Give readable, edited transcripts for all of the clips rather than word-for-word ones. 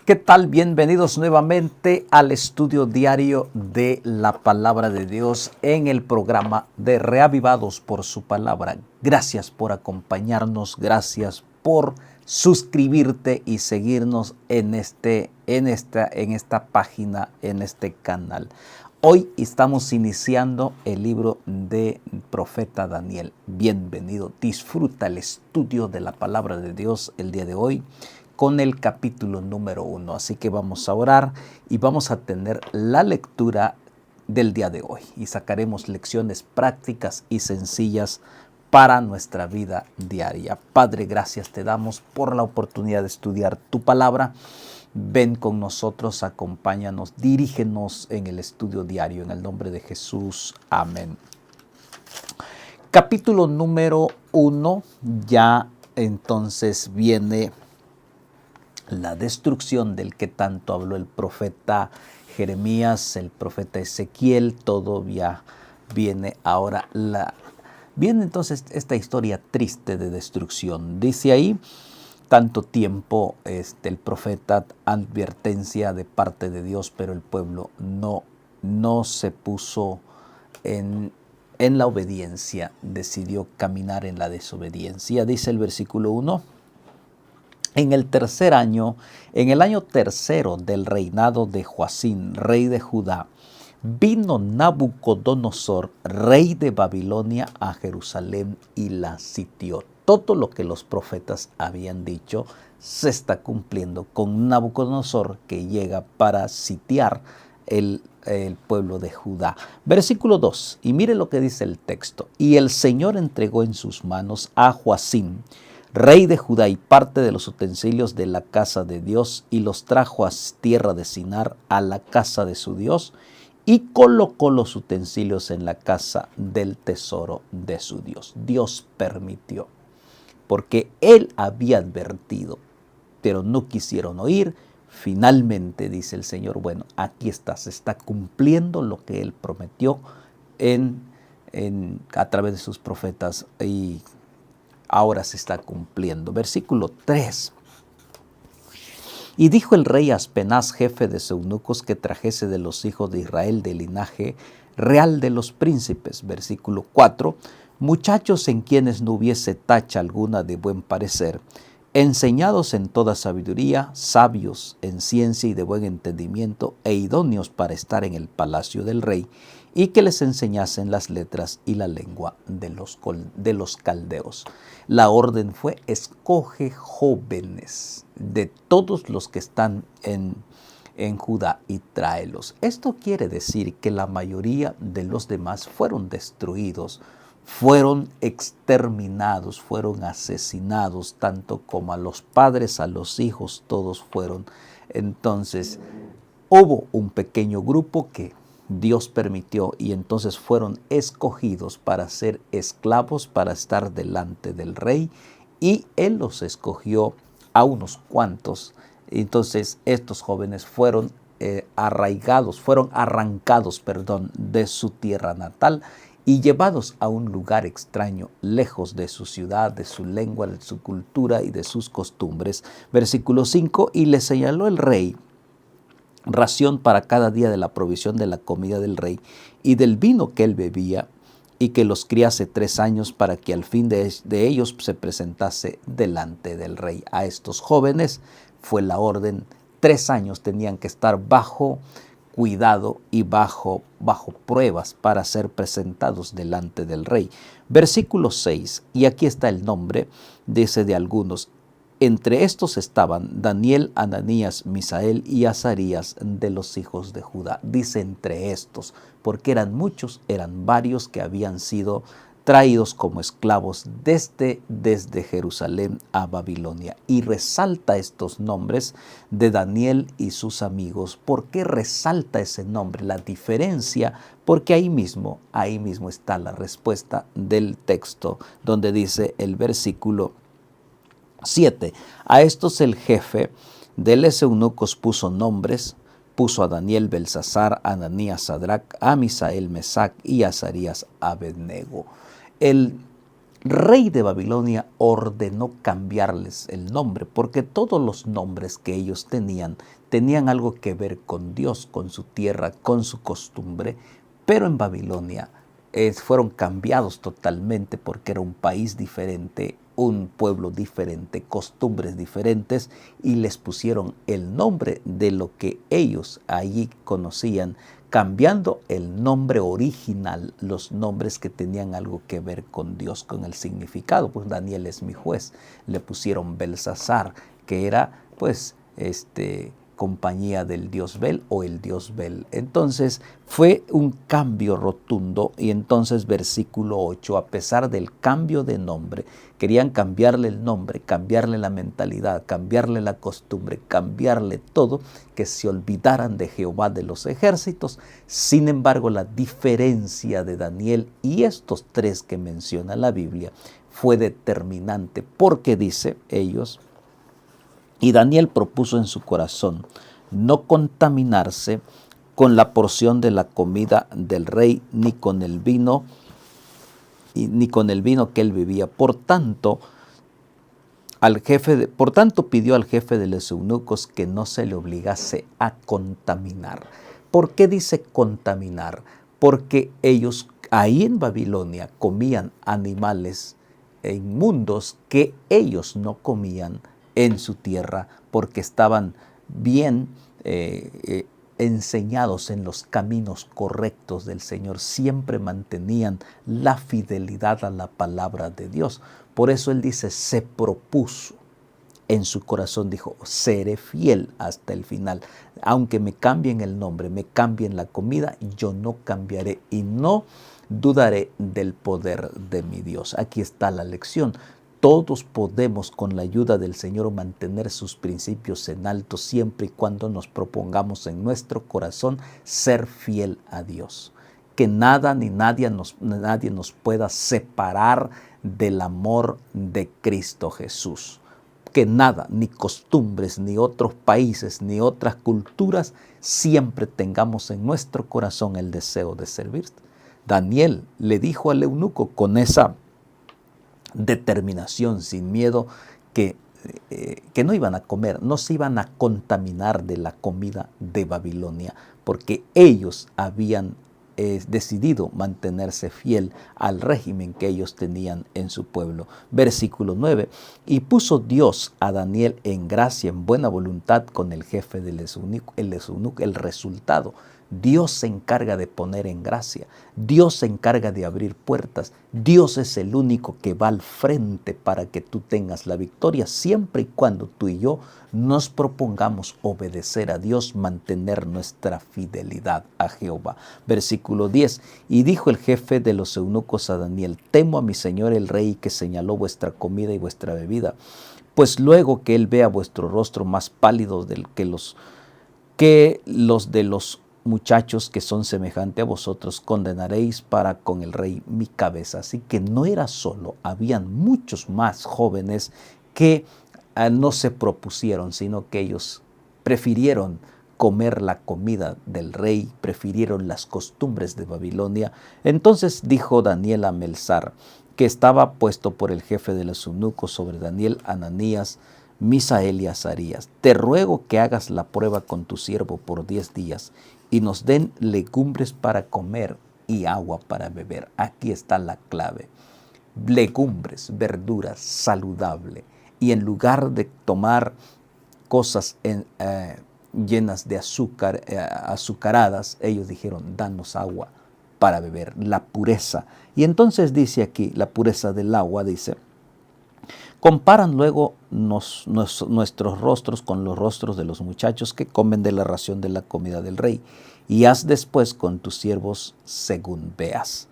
¿Qué tal? Bienvenidos nuevamente al estudio diario de la Palabra de Dios en el programa de Reavivados por su Palabra. Gracias por acompañarnos, gracias por suscribirte y seguirnos en esta página, en este canal. Hoy estamos iniciando el libro del profeta Daniel. Bienvenido, disfruta el estudio de la Palabra de Dios el día de hoy con el capítulo número 1. Así que vamos a orar y vamos a tener la lectura del día de hoy y sacaremos lecciones prácticas y sencillas para nuestra vida diaria. Padre, gracias te damos por la oportunidad de estudiar tu palabra. Ven con nosotros, acompáñanos, dirígenos en el estudio diario, en el nombre de Jesús. Amén. Capítulo número 1, ya entonces viene la destrucción del que tanto habló el profeta Jeremías, el profeta Ezequiel. Todo ya viene ahora viene entonces esta historia triste de destrucción. Dice ahí, tanto tiempo el profeta, advertencia de parte de Dios, pero el pueblo no se puso en la obediencia, decidió caminar en la desobediencia. Dice el versículo 1. En el año tercero del reinado de Joacim, rey de Judá, vino Nabucodonosor, rey de Babilonia, a Jerusalén y la sitió. Todo lo que los profetas habían dicho se está cumpliendo con Nabucodonosor, que llega para sitiar el pueblo de Judá. Versículo 2, y mire lo que dice el texto. Y el Señor entregó en sus manos a Joacim, rey de Judá, y parte de los utensilios de la casa de Dios, y los trajo a tierra de Sinar, a la casa de su Dios, y colocó los utensilios en la casa del tesoro de su Dios. Dios permitió, porque él había advertido, pero no quisieron oír. Finalmente dice el Señor, bueno, aquí está, se está cumpliendo lo que él prometió a través de sus profetas, y ahora se está cumpliendo. Versículo 3. Y dijo el rey a Aspenaz, jefe de eunucos, que trajese de los hijos de Israel del linaje real de los príncipes. Versículo 4. Muchachos en quienes no hubiese tacha alguna de buen parecer, enseñados en toda sabiduría, sabios en ciencia y de buen entendimiento, e idóneos para estar en el palacio del rey, y que les enseñasen las letras y la lengua de los caldeos. La orden fue: escoge jóvenes de todos los que están en Judá y tráelos. Esto quiere decir que la mayoría de los demás fueron destruidos, fueron exterminados, fueron asesinados, tanto como a los padres, a los hijos, todos fueron. Entonces, hubo un pequeño grupo que Dios permitió, y entonces fueron escogidos para ser esclavos, para estar delante del rey, y él los escogió a unos cuantos. Entonces estos jóvenes fueron arrancados de su tierra natal y llevados a un lugar extraño, lejos de su ciudad, de su lengua, de su cultura y de sus costumbres. Versículo 5, y le señaló el rey ración para cada día de la provisión de la comida del rey y del vino que él bebía, y que los criase 3 años, para que al fin de ellos se presentase delante del rey. A estos jóvenes fue la orden: 3 años tenían que estar bajo cuidado y bajo pruebas para ser presentados delante del rey. Versículo 6, y aquí está el nombre, dice, de algunos. Entre estos estaban Daniel, Ananías, Misael y Azarías, de los hijos de Judá. Dice entre estos, porque eran muchos, eran varios que habían sido traídos como esclavos desde Jerusalén a Babilonia. Y resalta estos nombres de Daniel y sus amigos. ¿Por qué resalta ese nombre? La diferencia, porque ahí mismo está la respuesta del texto, donde dice el versículo 7. A estos el jefe de los eunucos puso nombres, puso a Daniel Belsasar, a Ananías Sadrac, a Misael Mesac y a Azarías Abednego. rey de Babilonia ordenó cambiarles el nombre, porque todos los nombres que ellos tenían algo que ver con Dios, con su tierra, con su costumbre, pero en Babilonia fueron cambiados totalmente porque era un país diferente, un pueblo diferente, costumbres diferentes, y les pusieron el nombre de lo que ellos allí conocían, cambiando el nombre original, los nombres que tenían algo que ver con Dios, con el significado. Pues Daniel es mi juez. Le pusieron Belsasar, que era pues compañía del dios Bel o el dios Bel. Entonces fue un cambio rotundo, y entonces versículo 8, a pesar del cambio de nombre, querían cambiarle el nombre, cambiarle la mentalidad, cambiarle la costumbre, cambiarle todo, que se olvidaran de Jehová de los ejércitos. Sin embargo, la diferencia de Daniel y estos tres que menciona la Biblia fue determinante, porque dice ellos: y Daniel propuso en su corazón no contaminarse con la porción de la comida del rey, ni con el vino que él bebía. Por tanto, pidió al jefe de los eunucos que no se le obligase a contaminar. ¿Por qué dice contaminar? Porque ellos ahí en Babilonia comían animales inmundos que ellos no comían en su tierra, porque estaban bien enseñados en los caminos correctos del Señor. Siempre mantenían la fidelidad a la palabra de Dios. Por eso él dice, se propuso en su corazón, dijo, seré fiel hasta el final. Aunque me cambien el nombre, me cambien la comida, yo no cambiaré y no dudaré del poder de mi Dios. Aquí está la lección. Todos podemos, con la ayuda del Señor, mantener sus principios en alto siempre y cuando nos propongamos en nuestro corazón ser fiel a Dios. Que nada ni nadie nos pueda separar del amor de Cristo Jesús. Que nada, ni costumbres, ni otros países, ni otras culturas, siempre tengamos en nuestro corazón el deseo de servir. Daniel le dijo al eunuco con esa determinación, sin miedo, que no iban a comer, no se iban a contaminar de la comida de Babilonia, porque ellos habían decidido mantenerse fiel al régimen que ellos tenían en su pueblo. Versículo 9, y puso Dios a Daniel en gracia, en buena voluntad con el jefe del eunuco. El resultado: Dios se encarga de poner en gracia, Dios se encarga de abrir puertas, Dios es el único que va al frente para que tú tengas la victoria, siempre y cuando tú y yo nos propongamos obedecer a Dios, mantener nuestra fidelidad a Jehová. Versículo 10, y dijo el jefe de los eunucos a Daniel, temo a mi señor el rey, que señaló vuestra comida y vuestra bebida, pues luego que él vea vuestro rostro más pálido que los de los muchachos que son semejantes a vosotros, condenaréis para con el rey mi cabeza. Así que no era solo, habían muchos más jóvenes que no se propusieron, sino que ellos prefirieron comer la comida del rey, prefirieron las costumbres de Babilonia. Entonces dijo Daniel a Melzar, que estaba puesto por el jefe de los eunucos sobre Daniel, Ananías, Misael y Azarías, te ruego que hagas la prueba con tu siervo por 10 días y nos den legumbres para comer y agua para beber. Aquí está la clave. Legumbres, verduras, saludable. Y en lugar de tomar cosas llenas de azúcar, azucaradas, ellos dijeron, danos agua para beber, la pureza. Y entonces dice aquí, la pureza del agua, dice, comparan luego nuestros rostros con los rostros de los muchachos que comen de la ración de la comida del rey, y haz después con tus siervos según veas.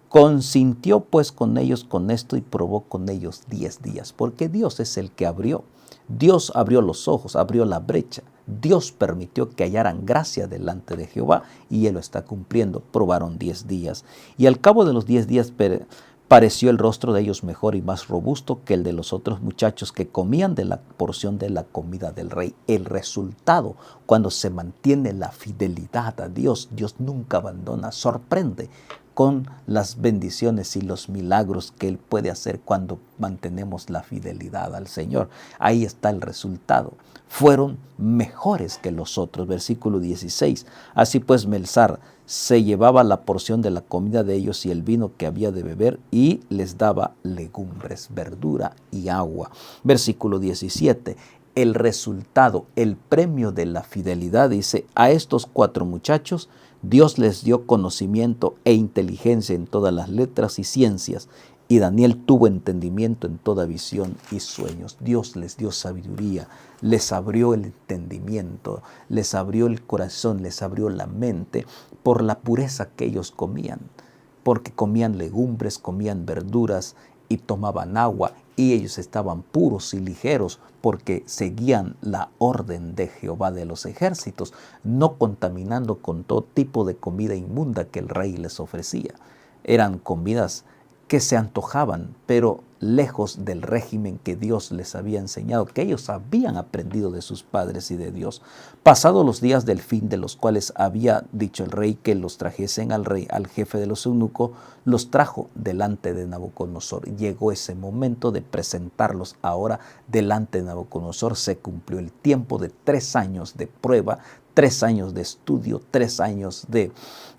Consintió pues con ellos con esto y probó con ellos 10 días, porque Dios es el que abrió. Dios abrió los ojos, abrió la brecha. Dios permitió que hallaran gracia delante de Jehová y Él lo está cumpliendo. Probaron 10 días y al cabo de los 10 días pareció el rostro de ellos mejor y más robusto que el de los otros muchachos que comían de la porción de la comida del rey. El resultado, cuando se mantiene la fidelidad a Dios, Dios nunca abandona. Sorprende con las bendiciones y los milagros que Él puede hacer cuando mantenemos la fidelidad al Señor. Ahí está el resultado. Fueron mejores que los otros. Versículo 16. Así pues, Melzar se llevaba la porción de la comida de ellos y el vino que había de beber, y les daba legumbres, verdura y agua. Versículo 17. El resultado, el premio de la fidelidad, dice: a estos 4 muchachos Dios les dio conocimiento e inteligencia en todas las letras y ciencias, y Daniel tuvo entendimiento en toda visión y sueños. Dios les dio sabiduría, les abrió el entendimiento, les abrió el corazón, les abrió la mente por la pureza que ellos comían, porque comían legumbres, comían verduras y tomaban agua, y ellos estaban puros y ligeros porque seguían la orden de Jehová de los ejércitos, no contaminando con todo tipo de comida inmunda que el rey les ofrecía. Eran comidas que se antojaban, pero lejos del régimen que Dios les había enseñado, que ellos habían aprendido de sus padres y de Dios. Pasados los días del fin, de los cuales había dicho el rey que los trajesen al rey, al jefe de los eunucos, los trajo delante de Nabucodonosor. Llegó ese momento de presentarlos ahora delante de Nabucodonosor. Se cumplió el tiempo de 3 años de prueba, 3 años de estudio, 3 años de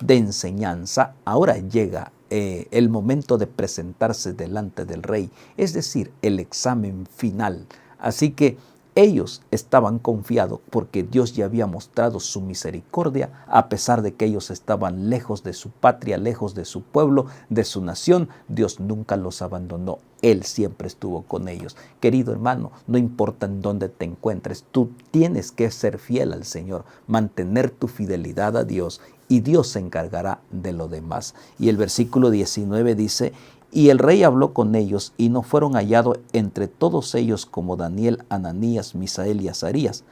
enseñanza. Ahora llega el momento de presentarse delante del rey, es decir, el examen final. Así que ellos estaban confiados porque Dios ya había mostrado su misericordia, a pesar de que ellos estaban lejos de su patria, lejos de su pueblo, de su nación. Dios nunca los abandonó. Él siempre estuvo con ellos. Querido hermano, no importa en dónde te encuentres, tú tienes que ser fiel al Señor, mantener tu fidelidad a Dios, y Dios se encargará de lo demás. Y el versículo 19 dice: y el rey habló con ellos, y no fueron hallados entre todos ellos como Daniel, Ananías, Misael y Azarías.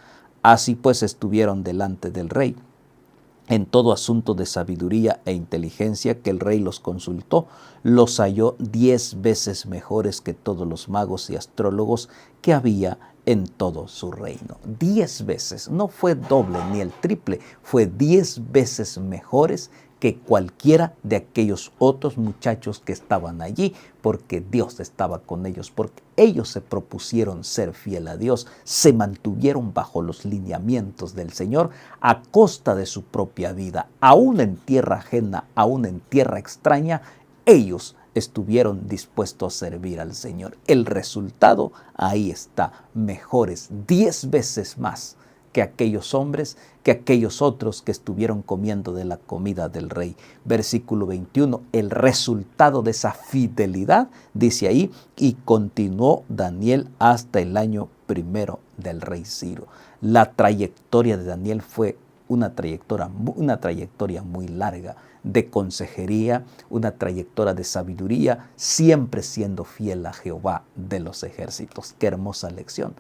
Así pues estuvieron delante del rey en todo asunto de sabiduría e inteligencia que el rey los consultó. Los halló 10 veces mejores que todos los magos y astrólogos que había en todo su reino. 10 veces, no fue doble ni el triple, fue 10 veces mejores que cualquiera de aquellos otros muchachos que estaban allí, porque Dios estaba con ellos, porque ellos se propusieron ser fiel a Dios, se mantuvieron bajo los lineamientos del Señor a costa de su propia vida, aún en tierra ajena, aún en tierra extraña. Ellos estuvieron dispuestos a servir al Señor. El resultado ahí está: mejores 10 veces más que aquellos hombres, que aquellos otros que estuvieron comiendo de la comida del rey. Versículo 21, el resultado de esa fidelidad, dice ahí: y continuó Daniel hasta el año 1 del rey Ciro. La trayectoria de Daniel fue una trayectoria muy larga de consejería, una trayectoria de sabiduría, siempre siendo fiel a Jehová de los ejércitos. Qué hermosa lección.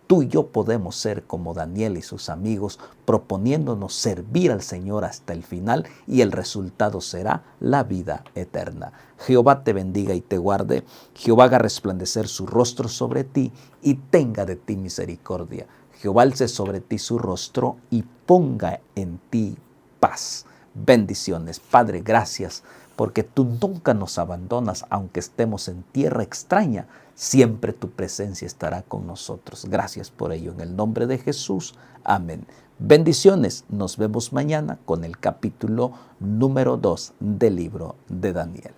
Tú y yo podemos ser como Daniel y sus amigos, proponiéndonos servir al Señor hasta el final, y el resultado será la vida eterna. Jehová te bendiga y te guarde. Jehová haga resplandecer su rostro sobre ti y tenga de ti misericordia. Jehová alce sobre ti su rostro y ponga en ti paz. Bendiciones. Padre, gracias porque tú nunca nos abandonas, aunque estemos en tierra extraña. Siempre tu presencia estará con nosotros. Gracias por ello. En el nombre de Jesús. Amén. Bendiciones. Nos vemos mañana con el capítulo número 2 del libro de Daniel.